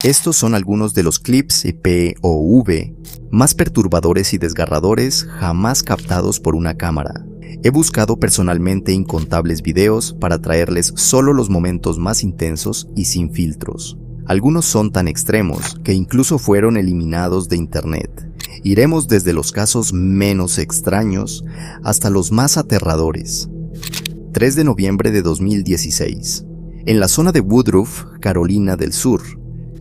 Estos son algunos de los clips POV más perturbadores y desgarradores jamás captados por una cámara. He buscado personalmente incontables videos para traerles solo los momentos más intensos y sin filtros. Algunos son tan extremos que incluso fueron eliminados de internet. Iremos desde los casos menos extraños hasta los más aterradores. 3 de noviembre de 2016. En la zona de Woodruff, Carolina del Sur,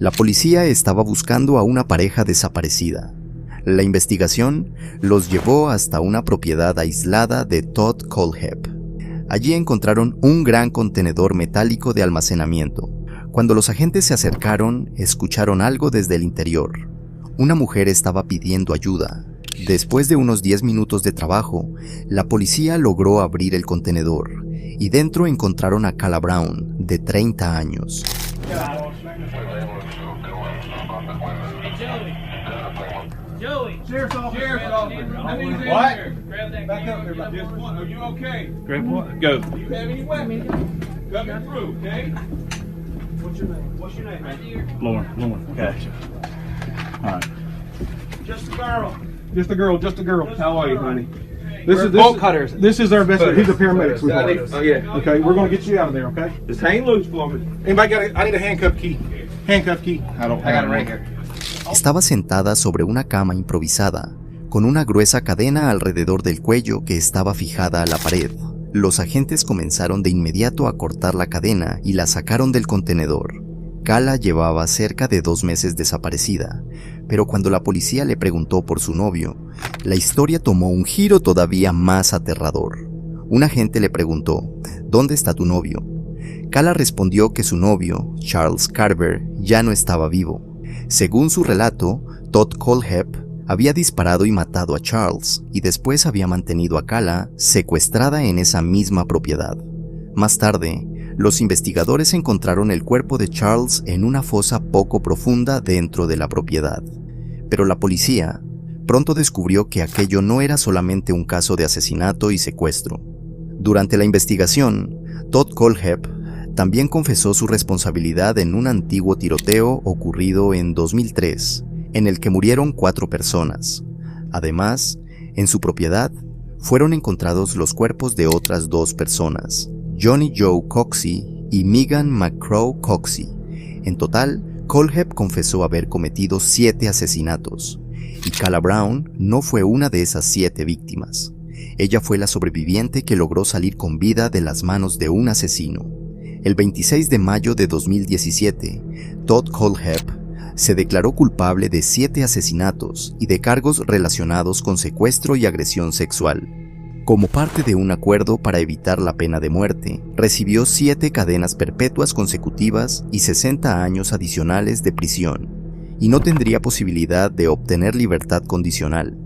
la policía estaba buscando a una pareja desaparecida. La investigación los llevó hasta una propiedad aislada de Todd Kohlhepp. Allí encontraron un gran contenedor metálico de almacenamiento. Cuando los agentes se acercaron, escucharon algo desde el interior. Una mujer estaba pidiendo ayuda. Después de unos 10 minutos de trabajo, la policía logró abrir el contenedor y dentro encontraron a Kala Brown, de 30 años. Joey. Sheriff's officer. Sheriff's officer. What? Back up there. Just one. Are you okay? Grab what? Go. Do you have any weapons? Coming through, okay? What's your name? What's your name, man? Lauren. Okay. All right. Just a girl. Just a girl. Just a girl. How are you, honey? Bolt cutters. This is our investigator. He's a paramedic, sweetheart. Oh, yeah. Okay, we're gonna get you out of there, okay? Just hang loose for me. Anybody got I need a handcuff key. Handcuff key. I got it right here. Estaba sentada sobre una cama improvisada, con una gruesa cadena alrededor del cuello que estaba fijada a la pared. Los agentes comenzaron de inmediato a cortar la cadena y la sacaron del contenedor. Kala llevaba cerca de 2 meses desaparecida, pero cuando la policía le preguntó por su novio, la historia tomó un giro todavía más aterrador. Un agente le preguntó, ¿dónde está tu novio? Kala respondió que su novio, Charles Carver, ya no estaba vivo. Según su relato, Todd Kohlhepp había disparado y matado a Charles y después había mantenido a Kala secuestrada en esa misma propiedad. Más tarde, los investigadores encontraron el cuerpo de Charles en una fosa poco profunda dentro de la propiedad. Pero la policía pronto descubrió que aquello no era solamente un caso de asesinato y secuestro. Durante la investigación, Todd Kohlhepp también confesó su responsabilidad en un antiguo tiroteo ocurrido en 2003, en el que murieron 4 personas. Además, en su propiedad fueron encontrados los cuerpos de otras 2 personas, Johnny Joe Coxey y Megan McCrow Coxey. En total, Kohlhepp confesó haber cometido 7 asesinatos, y Kala Brown no fue una de esas 7 víctimas. Ella fue la sobreviviente que logró salir con vida de las manos de un asesino. El 26 de mayo de 2017, Todd Kohlhepp se declaró culpable de 7 asesinatos y de cargos relacionados con secuestro y agresión sexual. Como parte de un acuerdo para evitar la pena de muerte, recibió 7 cadenas perpetuas consecutivas y 60 años adicionales de prisión, y no tendría posibilidad de obtener libertad condicional.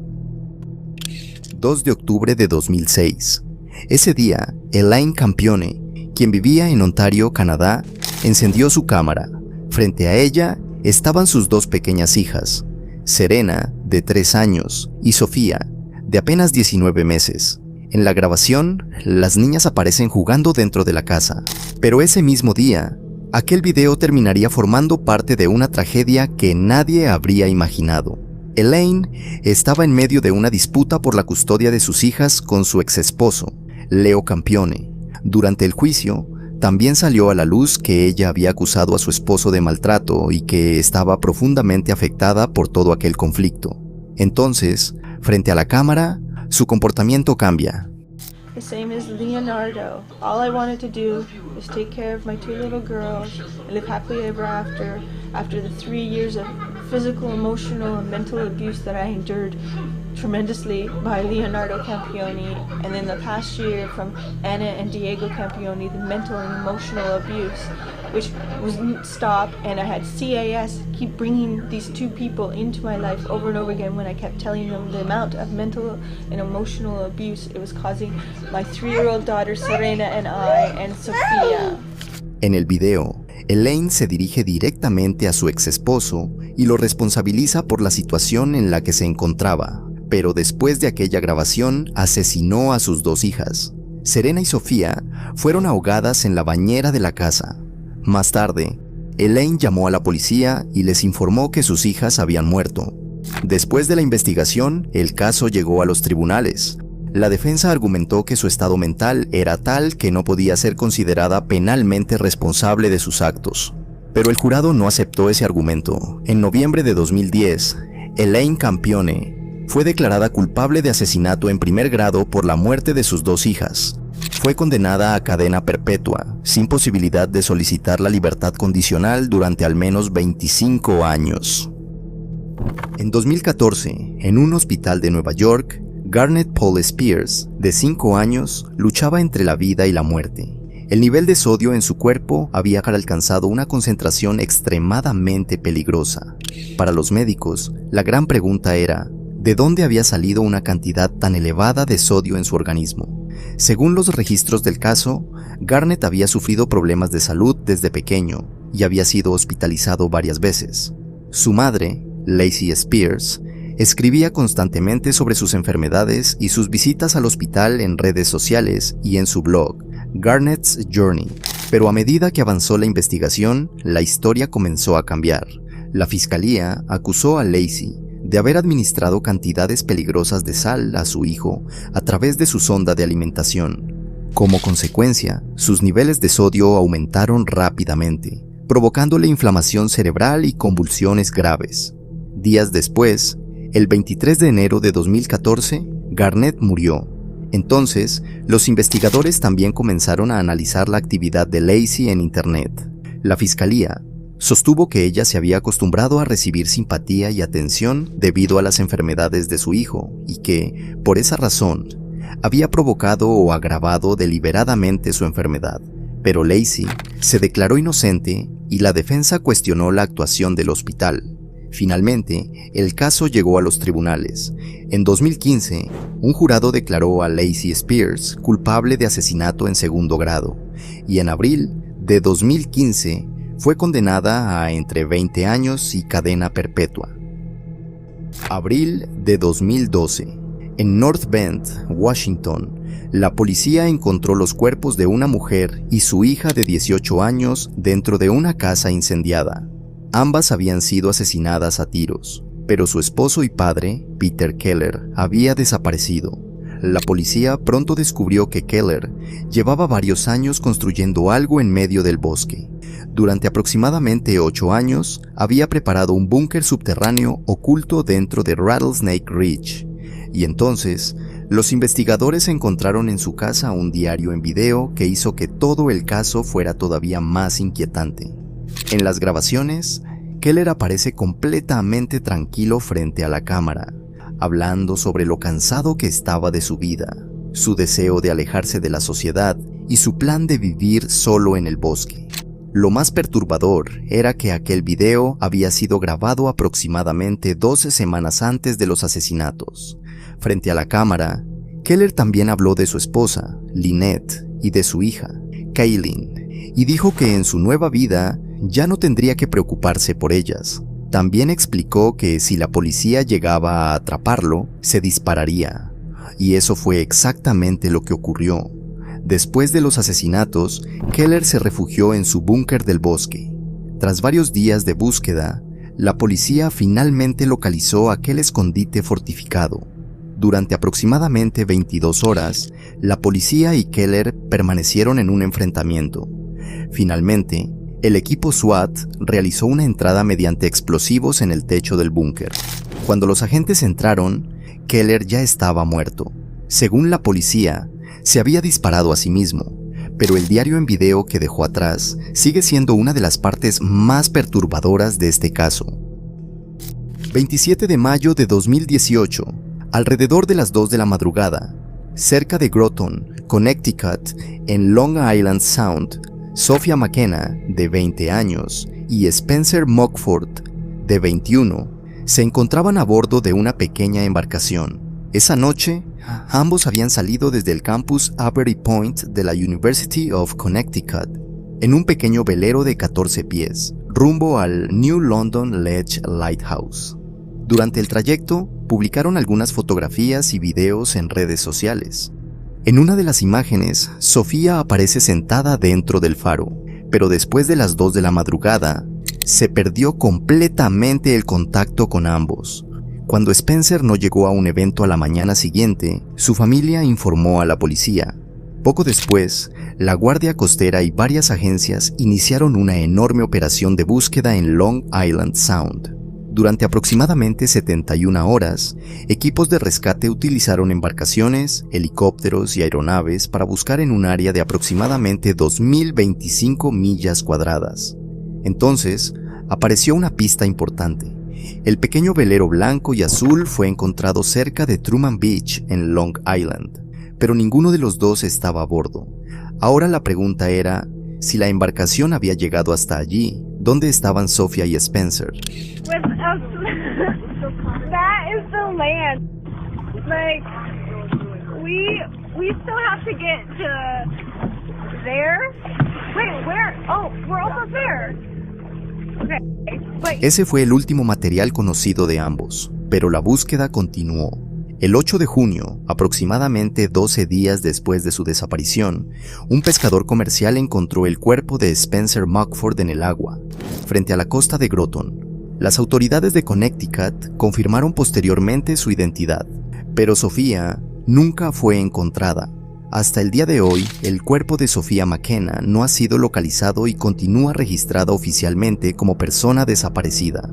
2 de octubre de 2006. Ese día, Elaine Campione, quien vivía en Ontario, Canadá, encendió su cámara. Frente a ella estaban sus 2 pequeñas hijas, Serena, de 3 años, y Sofía, de apenas 19 meses. En la grabación, las niñas aparecen jugando dentro de la casa, pero ese mismo día, aquel video terminaría formando parte de una tragedia que nadie habría imaginado. Elaine estaba en medio de una disputa por la custodia de sus hijas con su exesposo, Leo Campione. Durante el juicio, también salió a la luz que ella había acusado a su esposo de maltrato y que estaba profundamente afectada por todo aquel conflicto. Entonces, frente a la cámara, su comportamiento cambia. The same as Leonardo. All I wanted to do was take care of my 2 little girls and live happily ever after the 3 years of physical, emotional, and mental abuse that I endured tremendously by Leonardo Campione, and then the past year from Anna and Diego Campione, the mental and emotional abuse, which wouldn't stop, and I had CAS keep bringing these 2 people into my life over and over again when I kept telling them the amount of mental and emotional abuse it was causing my 3-year-old daughter Serena and I and Sofía. En el video, Elaine se dirige directamente a su exesposo y lo responsabiliza por la situación en la que se encontraba, pero después de aquella grabación asesinó a sus 2 hijas. Serena y Sofía fueron ahogadas en la bañera de la casa. Más tarde, Elaine llamó a la policía y les informó que sus hijas habían muerto. Después de la investigación, el caso llegó a los tribunales. La defensa argumentó que su estado mental era tal que no podía ser considerada penalmente responsable de sus actos. Pero el jurado no aceptó ese argumento. En noviembre de 2010, Elaine Campione fue declarada culpable de asesinato en primer grado por la muerte de sus 2 hijas. Fue condenada a cadena perpetua, sin posibilidad de solicitar la libertad condicional durante al menos 25 años. En 2014, en un hospital de Nueva York, Garnet Paul Spears, de 5 años, luchaba entre la vida y la muerte. El nivel de sodio en su cuerpo había alcanzado una concentración extremadamente peligrosa. Para los médicos, la gran pregunta era, ¿de dónde había salido una cantidad tan elevada de sodio en su organismo? Según los registros del caso, Garnet había sufrido problemas de salud desde pequeño y había sido hospitalizado varias veces. Su madre, Lacey Spears, escribía constantemente sobre sus enfermedades y sus visitas al hospital en redes sociales y en su blog, Garnet's Journey. Pero a medida que avanzó la investigación, la historia comenzó a cambiar. La fiscalía acusó a Lacey de haber administrado cantidades peligrosas de sal a su hijo a través de su sonda de alimentación. Como consecuencia, sus niveles de sodio aumentaron rápidamente, provocándole inflamación cerebral y convulsiones graves. Días después, el 23 de enero de 2014, Garnet murió. Entonces, los investigadores también comenzaron a analizar la actividad de Lacey en Internet. La fiscalía sostuvo que ella se había acostumbrado a recibir simpatía y atención debido a las enfermedades de su hijo y que, por esa razón, había provocado o agravado deliberadamente su enfermedad. Pero Lacey se declaró inocente y la defensa cuestionó la actuación del hospital. Finalmente, el caso llegó a los tribunales. En 2015, un jurado declaró a Lacey Spears culpable de asesinato en segundo grado, y en abril de 2015 fue condenada a entre 20 años y cadena perpetua. Abril de 2012. En North Bend, Washington, la policía encontró los cuerpos de una mujer y su hija de 18 años dentro de una casa incendiada. Ambas habían sido asesinadas a tiros, pero su esposo y padre, Peter Keller, había desaparecido. La policía pronto descubrió que Keller llevaba varios años construyendo algo en medio del bosque. Durante aproximadamente 8 años, había preparado un búnker subterráneo oculto dentro de Rattlesnake Ridge. Y entonces, los investigadores encontraron en su casa un diario en video que hizo que todo el caso fuera todavía más inquietante. En las grabaciones, Keller aparece completamente tranquilo frente a la cámara, hablando sobre lo cansado que estaba de su vida, su deseo de alejarse de la sociedad y su plan de vivir solo en el bosque. Lo más perturbador era que aquel video había sido grabado aproximadamente 12 semanas antes de los asesinatos. Frente a la cámara, Keller también habló de su esposa, Lynette, y de su hija, Kaylin, y dijo que en su nueva vida ya no tendría que preocuparse por ellas. También explicó que si la policía llegaba a atraparlo, se dispararía. Y eso fue exactamente lo que ocurrió. Después de los asesinatos, Keller se refugió en su búnker del bosque. Tras varios días de búsqueda, la policía finalmente localizó aquel escondite fortificado. Durante aproximadamente 22 horas, la policía y Keller permanecieron en un enfrentamiento. Finalmente, el equipo SWAT realizó una entrada mediante explosivos en el techo del búnker. Cuando los agentes entraron, Keller ya estaba muerto. Según la policía, se había disparado a sí mismo, pero el diario en video que dejó atrás sigue siendo una de las partes más perturbadoras de este caso. 27 de mayo de 2018, alrededor de las 2 de la madrugada, cerca de Groton, Connecticut, en Long Island Sound, Sophia McKenna, de 20 años, y Spencer Mockford, de 21, se encontraban a bordo de una pequeña embarcación. Esa noche, ambos habían salido desde el campus Avery Point de la University of Connecticut, en un pequeño velero de 14 pies, rumbo al New London Ledge Lighthouse. Durante el trayecto, publicaron algunas fotografías y videos en redes sociales. En una de las imágenes, Sofía aparece sentada dentro del faro, pero después de las 2 de la madrugada, se perdió completamente el contacto con ambos. Cuando Spencer no llegó a un evento a la mañana siguiente, su familia informó a la policía. Poco después, la Guardia Costera y varias agencias iniciaron una enorme operación de búsqueda en Long Island Sound. Durante aproximadamente 71 horas, equipos de rescate utilizaron embarcaciones, helicópteros y aeronaves para buscar en un área de aproximadamente 2.025 millas cuadradas. Entonces, apareció una pista importante. El pequeño velero blanco y azul fue encontrado cerca de Truman Beach en Long Island, pero ninguno de los dos estaba a bordo. Ahora la pregunta era, si la embarcación había llegado hasta allí, ¿dónde estaban Sophia y Spencer? That is the land. Like, we still have to get to there. Wait, where? Oh, we're almost there. Okay. But Ese fue el último material conocido de ambos, pero la búsqueda continuó. El 8 de junio, aproximadamente 12 días después de su desaparición, un pescador comercial encontró el cuerpo de Spencer Mugford en el agua, frente a la costa de Groton. Las autoridades de Connecticut confirmaron posteriormente su identidad, pero Sophia nunca fue encontrada. Hasta el día de hoy, el cuerpo de Sophia McKenna no ha sido localizado y continúa registrada oficialmente como persona desaparecida.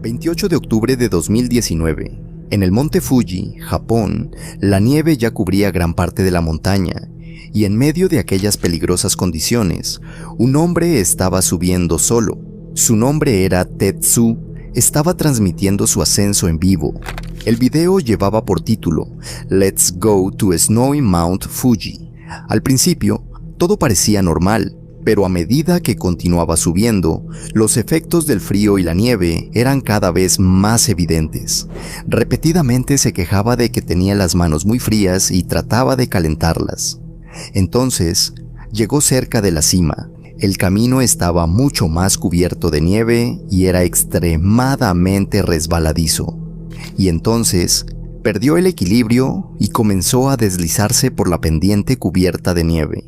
28 de octubre de 2019. En el monte Fuji, Japón, la nieve ya cubría gran parte de la montaña, y en medio de aquellas peligrosas condiciones, un hombre estaba subiendo solo. Su nombre era Tetsu, estaba transmitiendo su ascenso en vivo. El video llevaba por título Let's Go to Snowy Mount Fuji. Al principio, todo parecía normal, pero a medida que continuaba subiendo, los efectos del frío y la nieve eran cada vez más evidentes. Repetidamente se quejaba de que tenía las manos muy frías y trataba de calentarlas. Entonces, llegó cerca de la cima. El camino estaba mucho más cubierto de nieve y era extremadamente resbaladizo. Y entonces, perdió el equilibrio y comenzó a deslizarse por la pendiente cubierta de nieve.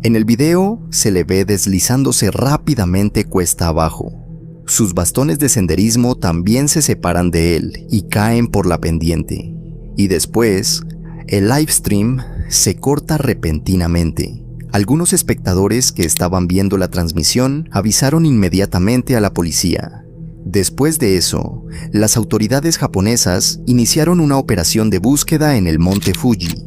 En el video se le ve deslizándose rápidamente cuesta abajo. Sus bastones de senderismo también se separan de él y caen por la pendiente. Y después, el livestream se corta repentinamente. Algunos espectadores que estaban viendo la transmisión avisaron inmediatamente a la policía. Después de eso, las autoridades japonesas iniciaron una operación de búsqueda en el monte Fuji.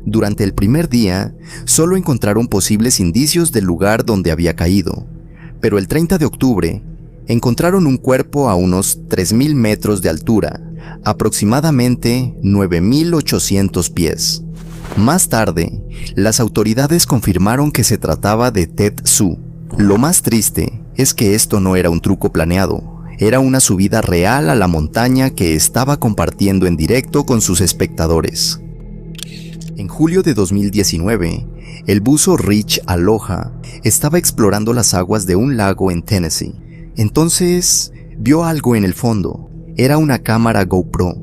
Durante el primer día, solo encontraron posibles indicios del lugar donde había caído, pero el 30 de octubre, encontraron un cuerpo a unos 3.000 metros de altura, aproximadamente 9.800 pies. Más tarde, las autoridades confirmaron que se trataba de Tetsu. Lo más triste es que esto no era un truco planeado, era una subida real a la montaña que estaba compartiendo en directo con sus espectadores. En julio de 2019, el buzo Rich Aloha estaba explorando las aguas de un lago en Tennessee. Entonces, vio algo en el fondo. Era una cámara GoPro.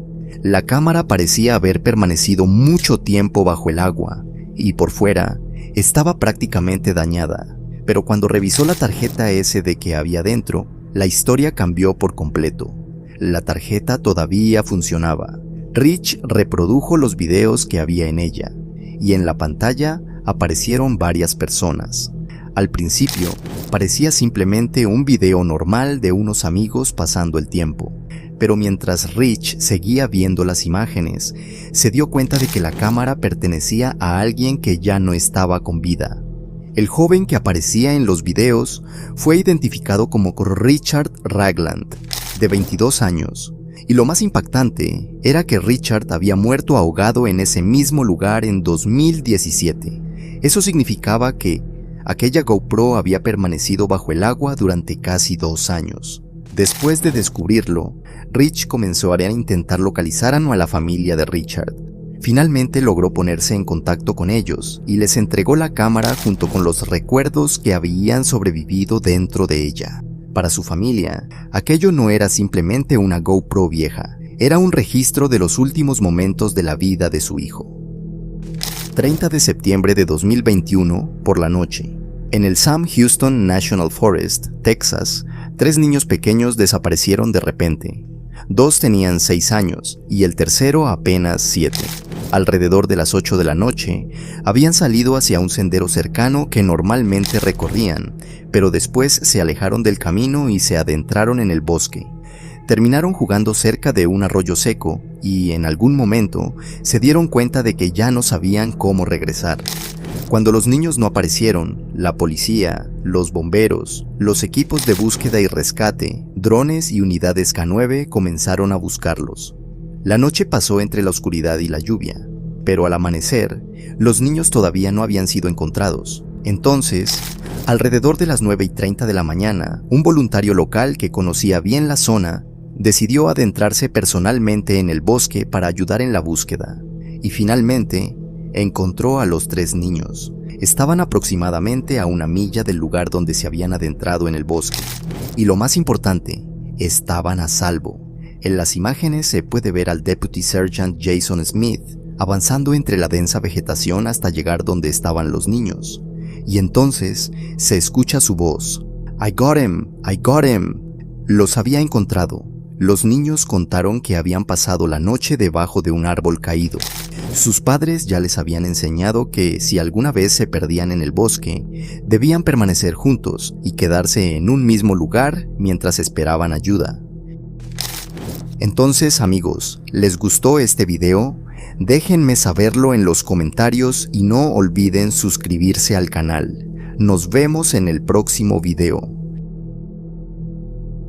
La cámara parecía haber permanecido mucho tiempo bajo el agua, y por fuera estaba prácticamente dañada. Pero cuando revisó la tarjeta SD que había dentro, la historia cambió por completo. La tarjeta todavía funcionaba. Rich reprodujo los videos que había en ella, y en la pantalla aparecieron varias personas. Al principio, parecía simplemente un video normal de unos amigos pasando el tiempo, pero mientras Rich seguía viendo las imágenes, se dio cuenta de que la cámara pertenecía a alguien que ya no estaba con vida. El joven que aparecía en los videos fue identificado como Richard Ragland, de 22 años, y lo más impactante era que Richard había muerto ahogado en ese mismo lugar en 2017. Eso significaba que aquella GoPro había permanecido bajo el agua durante casi 2 años. Después de descubrirlo, Rich comenzó a intentar localizar a la familia de Richard. Finalmente logró ponerse en contacto con ellos y les entregó la cámara junto con los recuerdos que habían sobrevivido dentro de ella. Para su familia, aquello no era simplemente una GoPro vieja, era un registro de los últimos momentos de la vida de su hijo. 30 de septiembre de 2021, por la noche, en el Sam Houston National Forest, Texas, 3 niños pequeños desaparecieron de repente. 2 tenían 6 años y el tercero apenas 7. Alrededor de las 8 de la noche, habían salido hacia un sendero cercano que normalmente recorrían, pero después se alejaron del camino y se adentraron en el bosque. Terminaron jugando cerca de un arroyo seco y, en algún momento, se dieron cuenta de que ya no sabían cómo regresar. Cuando los niños no aparecieron, la policía, los bomberos, los equipos de búsqueda y rescate, drones y unidades K9 comenzaron a buscarlos. La noche pasó entre la oscuridad y la lluvia, pero al amanecer, los niños todavía no habían sido encontrados. Entonces, alrededor de las 9:30 de la mañana, un voluntario local que conocía bien la zona decidió adentrarse personalmente en el bosque para ayudar en la búsqueda, y finalmente encontró a los 3 niños. Estaban aproximadamente a 1 milla del lugar donde se habían adentrado en el bosque, y lo más importante, estaban a salvo. En las imágenes se puede ver al Deputy Sergeant Jason Smith avanzando entre la densa vegetación hasta llegar donde estaban los niños, y entonces se escucha su voz: "I got him, I got him". Los había encontrado. Los niños contaron que habían pasado la noche debajo de un árbol caído. Sus padres ya les habían enseñado que si alguna vez se perdían en el bosque, debían permanecer juntos y quedarse en un mismo lugar mientras esperaban ayuda. Entonces, amigos, ¿les gustó este video? Déjenme saberlo en los comentarios y no olviden suscribirse al canal. Nos vemos en el próximo video.